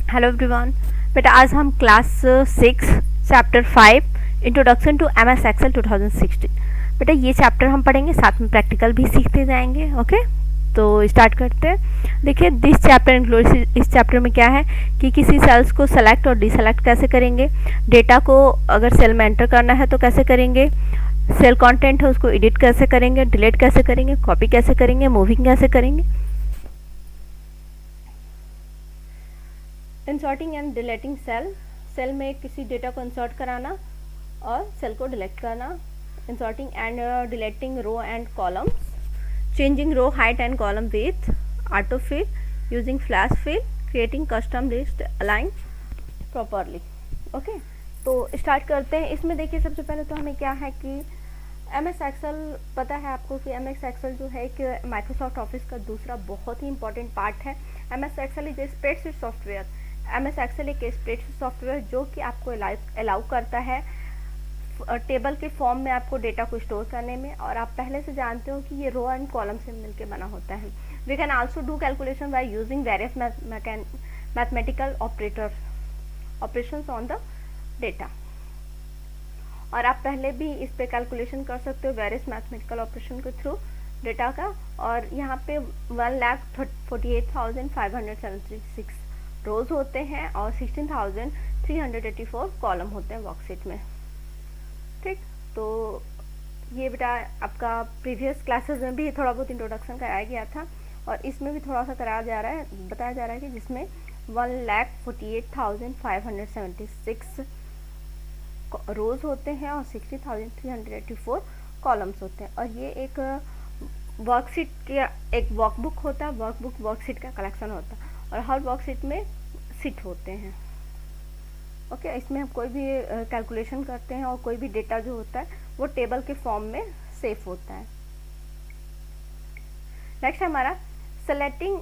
Hello everyone. बेटा आज हम class 6 chapter 5 introduction to M S Excel 2016 बेटा ये चैप्टर हम पढ़ेंगे, साथ में प्रैक्टिकल भी सीखते जाएंगे। ओके, तो स्टार्ट करते हैं। देखिए दिस चैप्टर इंक्लूड्स, इस चैप्टर में क्या है कि किसी सेल्स को सेलेक्ट और डिसेलेक्ट कैसे करेंगे, डेटा को अगर सेल में एंटर करना है तो कैसे करेंगे, सेल कंटेंट है उसको एडिट कैसे करेंगे, डिलीट कैसे करेंगे, कॉपी कैसे करेंगे, मूविंग कैसे करेंगे, inserting and deleting cell, cell में किसी डेटा को इंसर्ट कराना और सेल को डिलीट करना, inserting and deleting row and columns, changing row height and column with, auto fill, using flash fill, creating custom list align properly. Okay, तो start करते हैं। इसमें देखिए सबसे पहले तो हमें क्या है कि एम एस एक्सेल, पता है आपको कि एम एस एक्सेल जो है एक माइक्रोसॉफ्ट ऑफिस का दूसरा बहुत ही इंपॉर्टेंट पार्ट है। M S Excel is a spreadsheet software. M S Excel एक स्प्रेडशीट सॉफ्टवेयर जो कि आपको अलाउ करता है टेबल के फॉर्म में आपको डेटा को स्टोर करने में, और आप पहले से जानते हो कि ये रो एंड कॉलम से मिलकर बना होता है। We can also do calculation by using various mathematical operations on the data, और आप पहले भी इस पे कैलकुलेशन कर सकते हो वेरियस मैथमेटिकल ऑपरेशन के थ्रू डेटा का। और यहाँ पे 1,48,576 रोज होते हैं और 16,384 कॉलम होते हैं वर्कशीट में। ठीक, तो ये बेटा आपका प्रीवियस क्लासेस में भी थोड़ा बहुत इंट्रोडक्शन कराया गया था, और इसमें भी थोड़ा सा कराया जा रहा है, बताया जा रहा है कि जिसमें 1,48,576 रोज होते हैं और 60,384 कॉलम्स होते हैं। और ये एक वर्कशीट का एक वर्कबुक होता है, वर्कशीट का कलेक्शन होता है, और हर वर्कशीट में सीट होते हैं। ओके, इसमें हम कोई भी कैलकुलेशन करते हैं और कोई भी डेटा जो होता है वो टेबल के फॉर्म में सेव होता है। नेक्स्ट हमारा selecting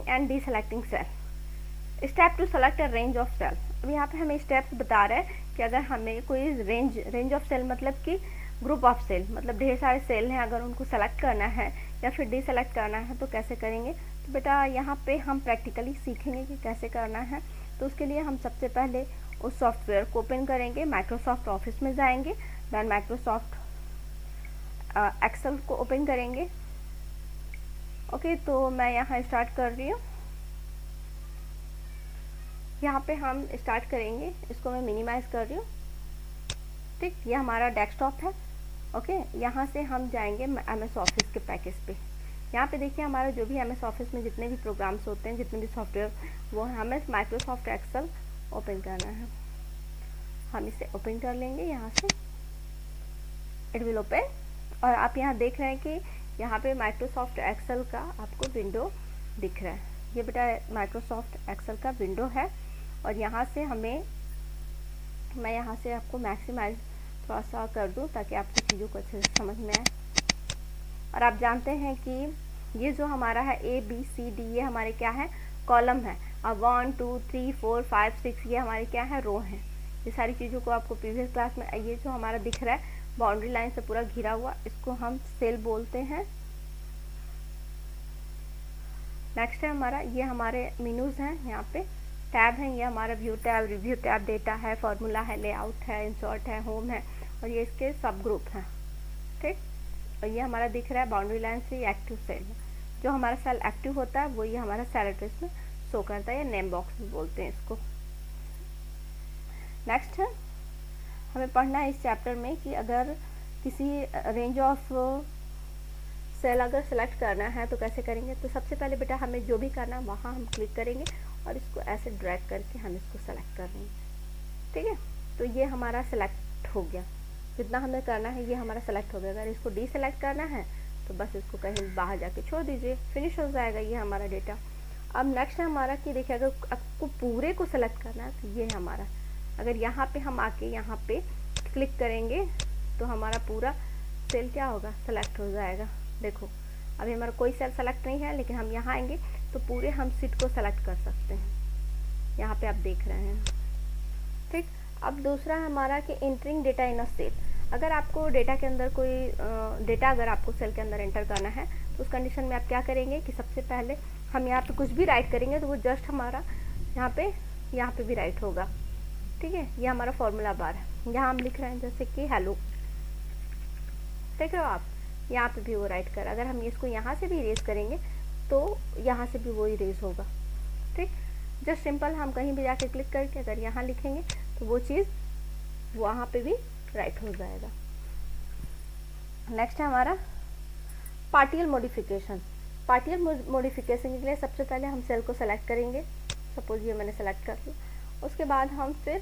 and deselecting cell. Step to select a range of cell. अब यहाँ पे हमें स्टेप्स बता रहे हैं कि अगर हमें कोई रेंज ऑफ सेल मतलब कि ग्रुप ऑफ सेल, मतलब ढेर सारे सेल हैं, अगर उनको सेलेक्ट करना है या फिर डीसेलेक्ट करना है तो कैसे करेंगे। तो बेटा यहाँ पे हम प्रैक्टिकली सीखेंगे कि कैसे करना है। तो उसके लिए हम सबसे पहले उस सॉफ्टवेयर को ओपन करेंगे, माइक्रोसॉफ्ट ऑफिस में जाएंगे, देन माइक्रोसॉफ्ट एक्सेल को ओपन करेंगे। ओके, तो मैं यहाँ स्टार्ट कर रही हूँ। यहाँ पे हम स्टार्ट करेंगे, इसको मैं मिनिमाइज कर रही हूँ। ठीक, ये हमारा डेस्कटॉप है। ओके, यहाँ से हम जाएंगे एम एस ऑफिस के पैकेज पे। यहाँ पे देखिए हमारा जो भी एम एस ऑफिस में जितने भी प्रोग्राम्स होते हैं, जितने भी सॉफ्टवेयर, वो हमें माइक्रोसॉफ्ट एक्सेल ओपन करना है। हम इसे ओपन कर लेंगे यहाँ से, इट विल ओपन। और आप यहाँ देख रहे हैं कि यहाँ पे माइक्रोसॉफ्ट एक्सेल का आपको विंडो दिख रहा है। ये बेटा माइक्रोसॉफ्ट एक्सेल का विंडो है, और यहाँ से मैं यहाँ से आपको मैक्सिमाइज थोड़ा सा कर दूँ ताकि आपकी चीज़ों को अच्छे से समझ में आए। और आप जानते हैं कि ये जो हमारा है ABCD, ये हमारे क्या है, कॉलम है। अब 1 2 3 4 5 6 ये हमारे क्या है, रो हैं। ये सारी चीज़ों को आपको प्रीवियस क्लास में, ये जो हमारा दिख रहा है बाउंड्री लाइन से पूरा घिरा हुआ, इसको हम सेल बोलते हैं। नेक्स्ट है हमारा, ये हमारे मेनूज हैं, यहाँ पे टैब हैं, ये हमारा view tab, review tab, data है, फॉर्मूला है, लेआउट है, इंसर्ट है, होम है, और ये इसके सब ग्रुप हैं। ठीक, और ये हमारा दिख रहा है बाउंड्री लाइन से एक्टिव सेल है। जो हमारा सेल एक्टिव होता है वो ये हमारा सेल एड्रेस में शो करता है, या नेम बॉक्स भी बोलते हैं इसको। नेक्स्ट है हमें पढ़ना है इस चैप्टर में कि अगर किसी रेंज ऑफ सेल अगर सेलेक्ट करना है तो कैसे करेंगे। तो सबसे पहले बेटा हमें जो भी करना है वहाँ हम क्लिक करेंगे और इसको ऐसे ड्रैग करके हम इसको सेलेक्ट कर लेंगे। ठीक है, तो ये हमारा सेलेक्ट हो गया, जितना हमें करना है ये हमारा सेलेक्ट हो गया। अगर इसको डीसेलेक्ट करना है तो बस इसको कहीं बाहर जाके छोड़ दीजिए, फिनिश हो जाएगा ये हमारा डेटा। अब नेक्स्ट है हमारा कि देखिए अगर आपको पूरे को सेलेक्ट करना है तो ये हमारा, अगर यहाँ पे हम आके यहाँ पे क्लिक करेंगे तो हमारा पूरा सेल क्या होगा, सेलेक्ट हो जाएगा। देखो अभी हमारा कोई सेल सेलेक्ट नहीं है, लेकिन हम यहाँ आएंगे तो पूरे हम सीट को सेलेक्ट कर सकते हैं, यहाँ पे आप देख रहे हैं। ठीक, अब दूसरा है हमारा कि entering data in a cell. अगर आपको डेटा के अंदर कोई डेटा अगर आपको सेल के अंदर एंटर करना है तो उस कंडीशन में आप क्या करेंगे कि सबसे पहले हम यहाँ पे कुछ भी राइट करेंगे तो वो जस्ट हमारा यहाँ पे भी राइट होगा। ठीक है, ये हमारा फॉर्मूला बार है। यहाँ हम लिख रहे हैं जैसे कि हेलो, देख रहे हो आप, यहाँ पे भी वो राइट कर। अगर हम इसको यहाँ से भी इरेज करेंगे तो यहाँ से भी वो इरेज होगा। ठीक, जस्ट सिंपल हम कहीं भी जाके क्लिक करके अगर यहाँ लिखेंगे तो वो चीज़ वहाँ पे भी राइट हो जाएगा। नेक्स्ट है हमारा पार्टियल मॉडिफिकेशन। पार्टियल मॉडिफिकेशन के लिए सबसे पहले हम सेल को सेलेक्ट करेंगे। सपोज ये मैंने सेलेक्ट कर लिया। उसके बाद हम फिर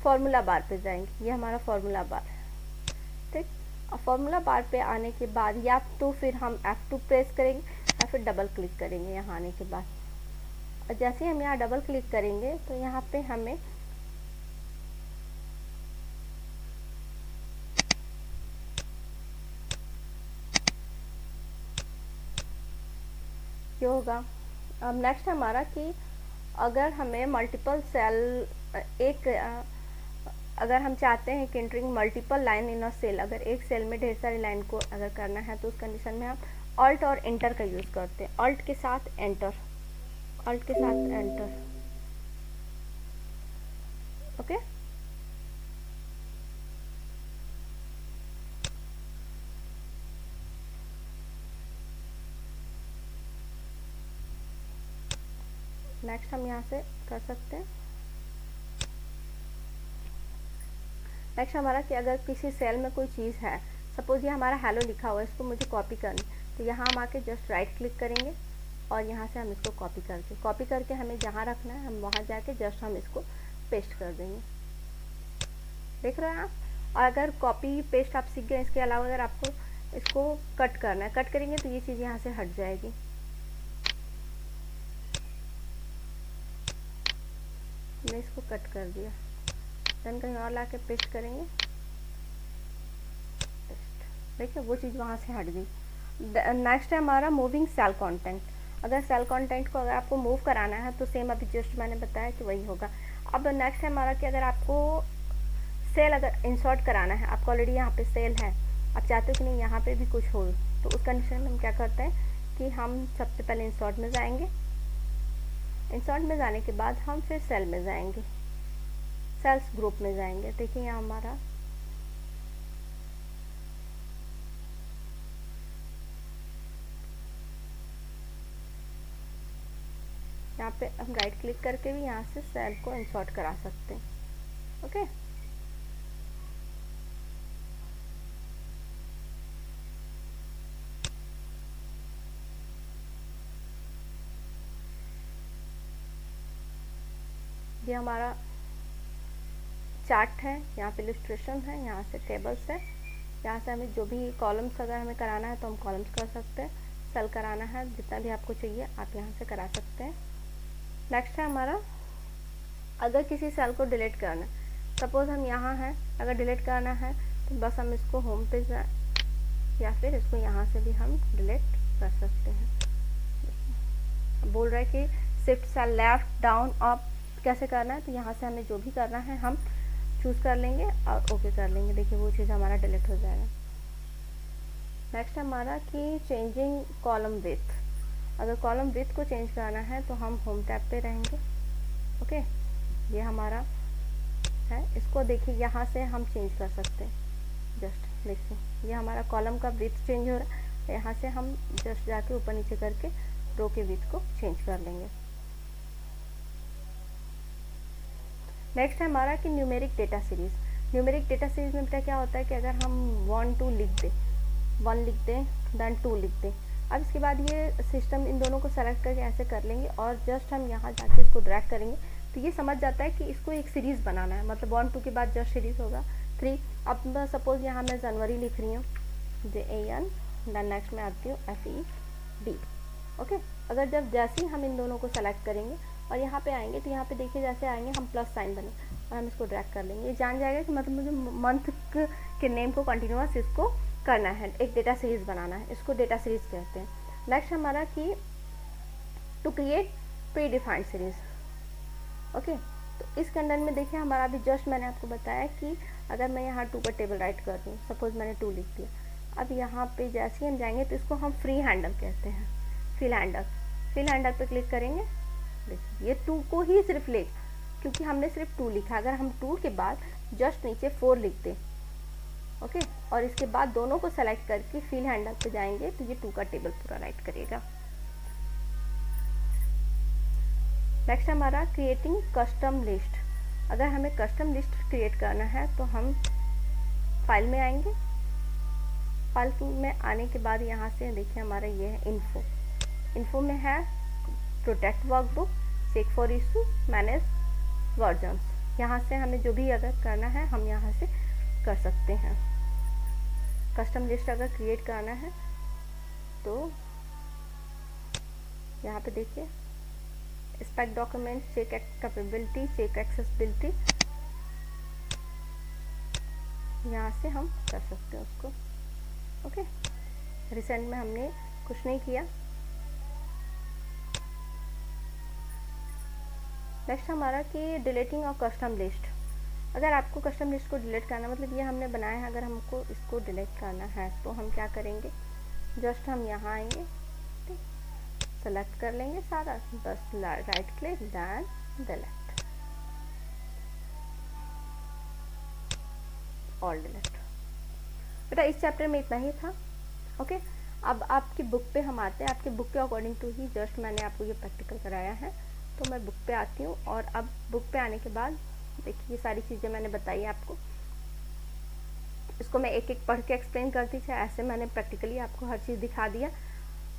फॉर्मूला बार पे जाएंगे। ये हमारा फॉर्मूला बार है। ठीक, और फॉर्मूला बार पे आने के बाद या तो फिर हम F2 प्रेस करेंगे या फिर डबल क्लिक करेंगे यहाँ आने के बाद। और जैसे ही हम यहाँ डबल क्लिक करेंगे तो यहाँ पे हमें क्या होगा। अब नेक्स्ट हमारा कि अगर हमें मल्टीपल सेल अगर हम चाहते हैं कि entering multiple line in a cell, अगर एक सेल में ढेर सारी लाइन को अगर करना है तो उस कंडीशन में हम ऑल्ट और एंटर का यूज़ करते हैं। ऑल्ट के साथ एंटर, ऑल्ट के साथ एंटर। ओके, नेक्स्ट हम यहाँ से कर सकते हैं। नेक्स्ट हमारा कि अगर किसी सेल में कोई चीज़ है, सपोज ये हमारा हेलो लिखा हुआ है, इसको मुझे कॉपी करनी, तो यहाँ हम आके जस्ट राइट क्लिक करेंगे और यहाँ से हम इसको कॉपी करके हमें जहाँ रखना है हम वहाँ जाके जस्ट हम इसको पेस्ट कर देंगे। देख रहे हैं आप। और अगर कॉपी पेस्ट आप सीख गए, इसके अलावा अगर आपको इसको कट करना है, कट करेंगे तो ये चीज़ यहाँ से हट जाएगी। मैंने इसको कट कर दिया, देन कहीं और ला के पेस्ट करेंगे, देखिए वो चीज़ वहाँ से हट गई। नेक्स्ट है हमारा मूविंग सेल कंटेंट। अगर सेल कंटेंट को अगर आपको मूव कराना है तो सेम अभी जस्ट मैंने बताया कि वही होगा। अब नेक्स्ट है हमारा कि अगर आपको सेल अगर इंसर्ट कराना है, आपको ऑलरेडी यहाँ पे सेल है, आप चाहते हो कि नहीं यहाँ पे भी कुछ हो, तो उस कंडीशन में हम क्या करते हैं कि हम सबसे पहले इंसर्ट में जाएंगे। इंसर्ट में जाने के बाद हम फिर सेल में जाएंगे, सेल्स ग्रुप में जाएंगे। देखिए यहाँ हमारा यहाँ पे हम राइट क्लिक करके भी यहाँ से सेल को इंसर्ट करा सकते हैं। ओके, ये हमारा चार्ट है, यहाँ पे इलस्ट्रेशन है, यहाँ से टेबल्स है, यहाँ से हमें जो भी कॉलम्स अगर हमें कराना है तो हम कॉलम्स कर सकते हैं, सेल कराना है जितना भी आपको चाहिए आप यहाँ से करा सकते हैं। नेक्स्ट है हमारा अगर किसी सेल को डिलीट करना है, सपोज हम यहाँ हैं, अगर डिलीट करना है तो बस हम इसको होम पे जाए या फिर इसको यहाँ से भी हम डिलीट कर सकते हैं। बोल रहा है कि shift cell left down up कैसे करना है, तो यहाँ से हमें जो भी करना है हम चूज़ कर लेंगे और ओके कर लेंगे। देखिए वो चीज़ हमारा डिलीट हो जाएगा। नेक्स्ट हमारा कि चेंजिंग कॉलम विथ। अगर कॉलम विथ को चेंज करना है तो हम होम टैब पे रहेंगे। ओके, ये हमारा है, इसको देखिए यहाँ से हम चेंज कर सकते हैं। जस्ट देखिए ये हमारा कॉलम का विथ चेंज हो रहा है, यहाँ से हम जस्ट जाके ऊपर नीचे करके रो के विथ को चेंज कर लेंगे। नेक्स्ट है हमारा कि numeric data series. Numeric data series में बेटा क्या होता है कि अगर हम 1 2 लिख दें, 1 लिख दें देन 2 लिख दें, अब इसके बाद ये सिस्टम इन दोनों को सेलेक्ट करके ऐसे कर लेंगे और जस्ट हम यहाँ जाके इसको ड्रैग करेंगे तो ये समझ जाता है कि इसको एक सीरीज़ बनाना है, मतलब 1 2 के बाद जस्ट सीरीज़ होगा 3। अब सपोज यहाँ मैं जनवरी लिख रही हूँ JAN, देन नेक्स्ट में आती हूँ FED। ओके, अगर जैसे ही हम इन दोनों को सेलेक्ट करेंगे और यहाँ पे आएंगे तो यहाँ पे देखिए जैसे आएंगे हम प्लस साइन बने और हम इसको ड्रैग कर लेंगे, ये जान जाएगा कि मतलब मुझे मंथ के नेम को कंटिन्यूअस इसको करना है, एक डेटा सीरीज़ बनाना है, इसको डेटा सीरीज़ कहते हैं। नेक्स्ट हमारा कि to create predefined series. Okay, तो इस कंडीशन में देखिए हमारा अभी जस्ट मैंने आपको बताया कि अगर मैं यहाँ 2 का टेबल राइट कर दूँ, सपोज मैंने 2 लिख दिया, अब यहाँ पे जैसे ही हम जाएंगे तो इसको हम फ्री हैंडल कहते हैं, फिल हैंडल पे क्लिक करेंगे देखिए ये 2 को ही सिर्फ ले, क्योंकि हमने सिर्फ 2 लिखा। अगर हम 2 के बाद जस्ट नीचे 4 लिख दें, ओके, और इसके बाद दोनों को सेलेक्ट करके फिल हैंडल पे जाएंगे तो ये 2 का टेबल पूरा राइट करेगा। नेक्स्ट हमारा क्रिएटिंग कस्टम लिस्ट। अगर हमें कस्टम लिस्ट क्रिएट करना है तो हम फाइल में आएंगे। फाइल में आने के बाद यहाँ से देखिए हमारा ये है इन्फो में है protect workbook, check for issue, manage versions. यहाँ से हमें जो भी अगर करना है हम यहाँ से कर सकते हैं। कस्टम लिस्ट अगर क्रिएट करना है तो यहाँ पे देखिए inspect document, check capability, check accessibility, यहाँ से हम कर सकते हैं उसको। ओके, रिसेंट में हमने कुछ नहीं किया। नेक्स्ट हमारा कि डिलीटिंग और कस्टम लिस्ट। अगर आपको कस्टम लिस्ट को डिलीट करना, मतलब ये हमने बनाया है, अगर हमको इसको डिलीट करना है तो हम क्या करेंगे, जस्ट हम यहाँ आएंगे, सेलेक्ट कर लेंगे सारा, बस right click then delete, all delete. बेटा इस चैप्टर में इतना ही था। ओके, अब आपकी बुक पे हम आते हैं। आपकी बुक के अकॉर्डिंग टू ही जस्ट मैंने आपको ये प्रैक्टिकल कराया है, तो मैं बुक पे आती हूँ। और अब बुक पे आने के बाद देखिए ये सारी चीज़ें मैंने बताई आपको, इसको मैं एक एक पढ़ के एक्सप्लेन करती थी, ऐसे मैंने प्रैक्टिकली आपको हर चीज़ दिखा दिया।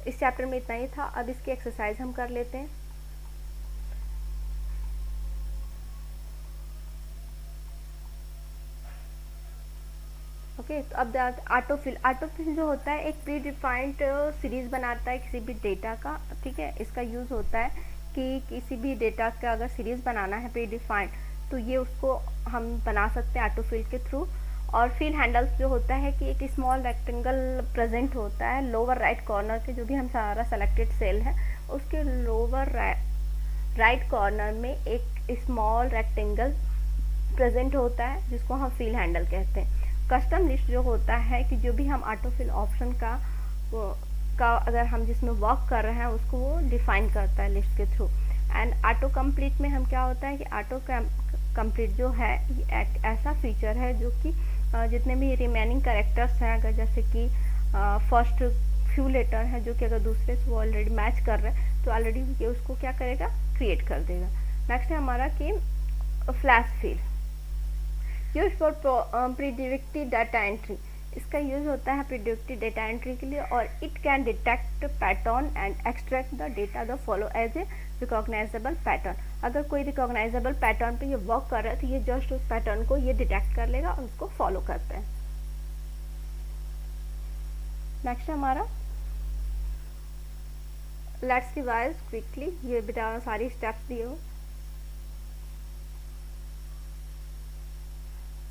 इस चैप्टर में इतना ही था। अब इसकी एक्सरसाइज हम कर लेते हैं। ओके, तो अब ऑटोफिल जो होता है एक प्री डिफाइंड सीरीज बनाता है किसी भी डेटा का। ठीक है, इसका यूज़ होता है कि किसी भी डेटा का अगर सीरीज बनाना है प्री डिफाइंड, तो ये उसको हम बना सकते हैं ऑटोफिल के थ्रू। और फिल हैंडल्स जो होता है कि एक स्मॉल रेक्टेंगल प्रेजेंट होता है लोअर राइट कॉर्नर के, जो भी हम सारा सेलेक्टेड सेल है उसके लोअर राइट कॉर्नर में एक स्मॉल रेक्टेंगल प्रेजेंट होता है, जिसको हम फिल हैंडल कहते हैं। कस्टम लिस्ट जो होता है कि जो भी हम ऑटोफिल ऑप्शन का अगर हम जिसमें वर्क कर रहे हैं उसको वो डिफाइन करता है लिस्ट के थ्रू। एंड ऑटो कंप्लीट में हम क्या होता है कि ऑटो कंप्लीट जो है ये एक ऐसा फीचर है जो कि जितने भी रिमेनिंग कैरेक्टर्स हैं, अगर जैसे कि फर्स्ट फ्यू लेटर हैं जो कि अगर दूसरे से वो ऑलरेडी मैच कर रहे हैं तो ऑलरेडी ये उसको क्या करेगा, क्रिएट कर देगा। नेक्स्ट है हमारा कि flash fill use for predictive data entry. इसका यूज होता है प्रिडिक्टिव डाटा एंट्री के लिए, और it can detect pattern and extract the data the follow as a recognisable pattern. अगर कोई रिकॉग्नाइजेबल पैटर्न पे ये वर्क कर रहा है तो ये जस्ट उस पैटर्न को ये डिटेक्ट कर लेगा और उसको फॉलो करता है। नेक्स्ट हमारा लेट्स रिवाइज क्विकली, ये बेटा सारी स्टेप्स दिए हो।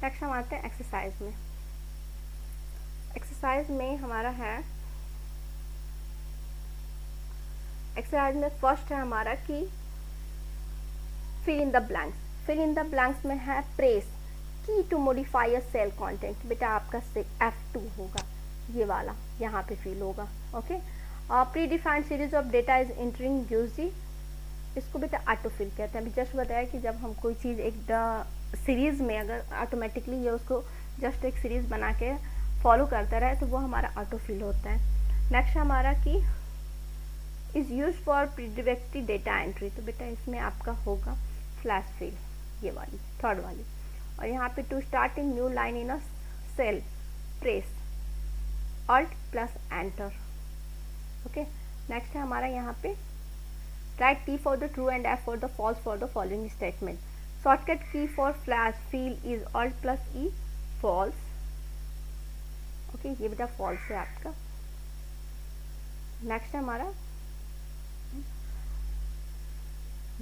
नेक्स्ट हम आते हैं एक्सरसाइज में। एक्सरसाइज में हमारा है, एक्सरसाइज में फर्स्ट है हमारा कि fill in the blanks. Fill in the blanks में है press key to modify a cell content. बेटा आपका F2 होगा, ये वाला यहाँ पे फिल होगा। Okay, predefined series of data is entering यूजी, इसको बेटा ऑटोफिल कहते हैं। अभी जस्ट बताया कि जब हम कोई चीज़ एक सीरीज में अगर ऑटोमेटिकली ये उसको जस्ट एक सीरीज बना के फॉलो करता रहे तो वो हमारा ऑटोफिल होता है। नेक्स्ट हमारा कि is use for predictive data entry, तो बेटा इसमें आपका होगा फ्लैश फिल, ये वाली थर्ड वाली। और यहाँ पे to start in new line in a cell press alt plus enter. Okay, next है हमारा यहाँ पे write T for the true and F for the false for the following statement. Shortcut key for flash fill is alt plus E false. Okay, ये बेटा false है आपका। Next है हमारा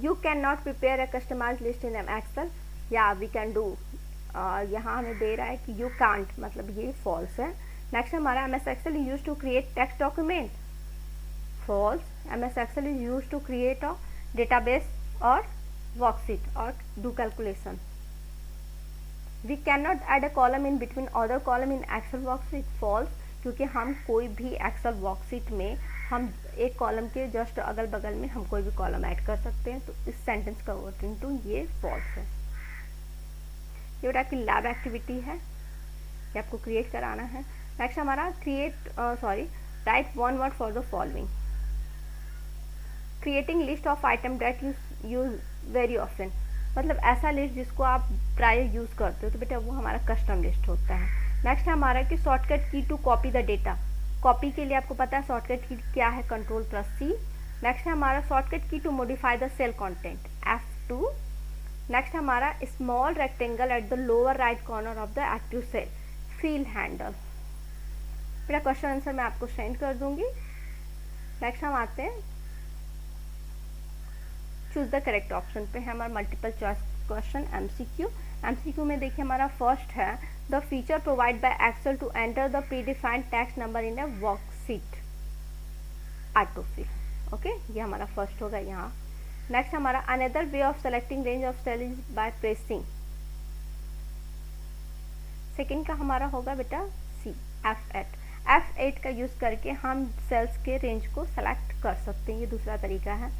you can not prepare a customize list in Excel, या we can do, यहाँ हमें दे रहा है कि यू कांट, मतलब ये फॉल्स है। नेक्स्ट हमारा MS Excel is use to create text document, false. MS Excel is use to create a database और वर्कशीट और do calculation. We can not add a column in between other column in Excel worksheet, false, क्योंकि हम कोई भी Excel worksheet में हम एक column के जस्ट अगल बगल में हम कोई भी कॉलम ऐड कर सकते हैं, तो इस सेंटेंस का अकॉर्डिंग टू ये फॉल्स है। ये बेटा आपकी लैब एक्टिविटी है, ये आपको क्रिएट कराना है। नेक्स्ट हमारा write one word for the following. Creating list of item that use very often, मतलब ऐसा लिस्ट जिसको आप प्राय यूज़ करते हो, तो बेटा वो हमारा कस्टम लिस्ट होता है। नेक्स्ट है हमारा कि shortcut key to copy the data. Copy के लिए आपको पता है शॉर्टकट की क्या है, Ctrl+C। नेक्स्ट है हमारा shortcut key to modify the cell content, F2। Next हमारा small rectangle at the lower right corner of the active cell, fill handle. मेरा क्वेश्चन आंसर मैं आपको सेंड कर दूंगी। नेक्स्ट हम आते हैं चूज द करेक्ट ऑप्शन पे, है हमारा multiple choice question MCQ। MCQ में देखिए हमारा फर्स्ट है the feature provide by Excel to enter the predefined text number in a worksheet autofill. Okay, ये हमारा फर्स्ट होगा यहाँ। नेक्स्ट हमारा another way of selecting range of cell is by pressing. Second का हमारा होगा बेटा सी, F8। F8 का यूज करके हम सेल्स के रेंज को सेलेक्ट कर सकते हैं, ये दूसरा तरीका है,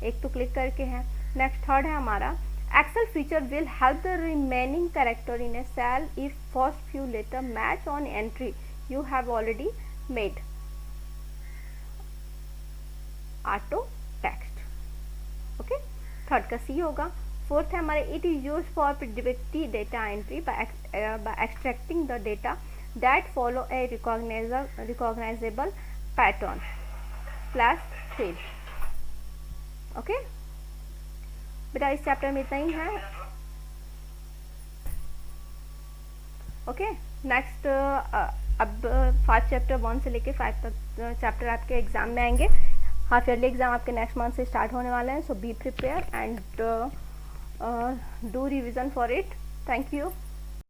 एक तो क्लिक करके है। नेक्स्ट थर्ड है हमारा Excel feature will help the remaining character in a cell if first few letter match on entry you have already made auto text. Okay, third का सी होगा। फोर्थ है हमारे it is use for predictive data entry by extracting the data that follow a recognisable pattern plus fill. Okay बेटा, इस chapter में इतना ही है। Okay, next अब 5 चैप्टर 1 से लेके 5 तक चैप्टर आपके एग्जाम में आएंगे। हाफ ईयरली एग्जाम आपके नेक्स्ट मंथ से स्टार्ट होने वाले हैं, so be prepare and do revision for it. Thank you.